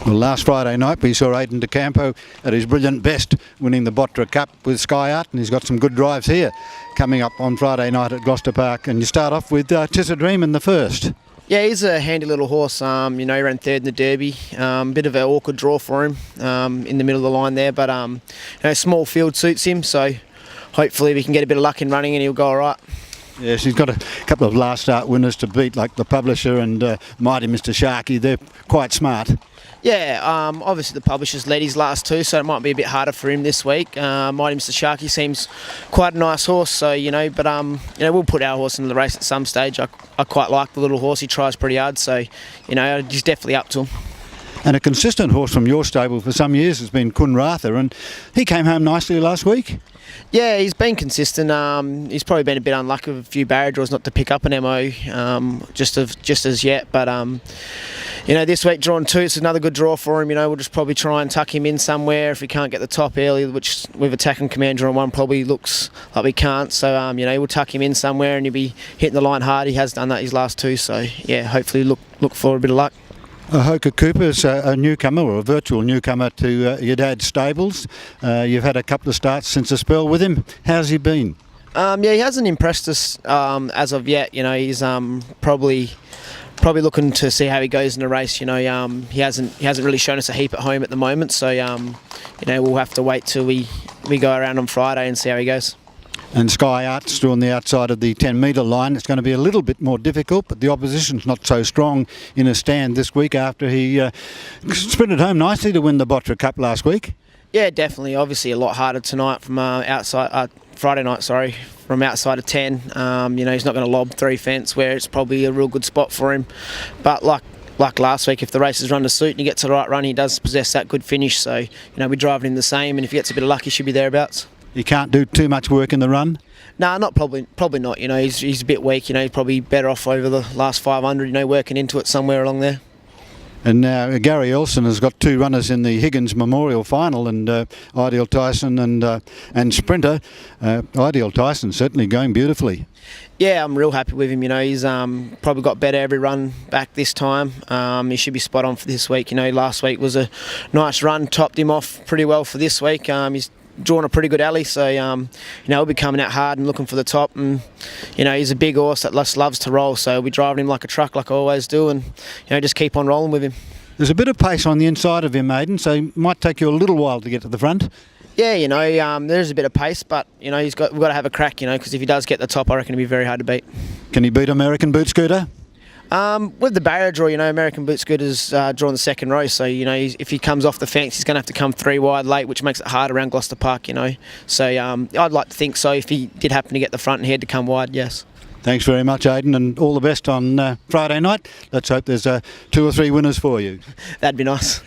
Well, last Friday night we saw Aiden De Campo at his brilliant best, winning the Botra Cup with Sky Art, and he's got some good drives here coming up on Friday night at Gloucester Park. And you start off with Tis a Dream in the first. Yeah, he's a handy little horse. He ran third in the Derby. Bit of an awkward draw for him in the middle of the line there, but small field suits him, so hopefully we can get a bit of luck in running and he'll go all right. Yes, he's got a couple of last start winners to beat, like the Publisher and Mighty Mr. Sharky. They're quite smart. Yeah, obviously the Publisher's led his last two, so it might be a bit harder for him this week. Mighty Mr. Sharky seems quite a nice horse, so we'll put our horse into the race at some stage. I quite like the little horse. He tries pretty hard, so he's definitely up to him. And a consistent horse from your stable for some years has been Kunrather, and he came home nicely last week. Yeah, he's been consistent. He's probably been a bit unlucky with a few barrier draws not to pick up an MO just as yet. But this week drawn two, it's another good draw for him. We'll just probably try and tuck him in somewhere if we can't get the top early, which with attacking commander on one probably looks like we can't. So we'll tuck him in somewhere and he'll be hitting the line hard. He has done that his last two. So yeah, hopefully look for a bit of luck. Hoka Cooper's a newcomer, or a virtual newcomer to your dad's stables. You've had a couple of starts since a spell with him. How's he been? He hasn't impressed us as of yet. He's probably looking to see how he goes in the race. He hasn't really shown us a heap at home at the moment. So we'll have to wait till we go around on Friday and see how he goes. And Sky Art's still on the outside of the 10-metre line. It's going to be a little bit more difficult, but the opposition's not so strong in a stand this week after he sprinted home nicely to win the Botra Cup last week. Yeah, definitely. Obviously a lot harder tonight from Friday night, from outside of 10. He's not going to lob 3 fence where it's probably a real good spot for him. But like last week, if the races run to suit and he gets the right run, he does possess that good finish. So, we're driving him the same, and if he gets a bit of luck, he should be thereabouts. He can't do too much work in the run? No, probably not. He's a bit weak. He's probably better off over the last 500. Working into it somewhere along there. And now Gary Elson has got 2 runners in the Higgins Memorial Final, and Ideal Tyson and Sprinter. Ideal Tyson certainly going beautifully. Yeah, I'm real happy with him. He's probably got better every run back this time. He should be spot on for this week. Last week was a nice run, topped him off pretty well for this week. He's drawn a pretty good alley, so he'll be coming out hard and looking for the top, and he's a big horse that loves to roll, so we'll be driving him like a truck like I always do, and just keep on rolling with him. There's a bit of pace on the inside of him, Aiden, so it might take you a little while to get to the front. Yeah, there's a bit of pace, but we've got to have a crack, because if he does get the top, I reckon he'll be very hard to beat. Can he beat American Boot Scooter? With the barrier draw, American Boot Scooter's drawn the second row, so if he comes off the fence, he's going to have to come 3 wide late, which makes it hard around Gloucester Park. So I'd like to think so. If he did happen to get the front and he had to come wide, yes. Thanks very much, Aiden, and all the best on Friday night. Let's hope there's 2 or 3 winners for you. That'd be nice.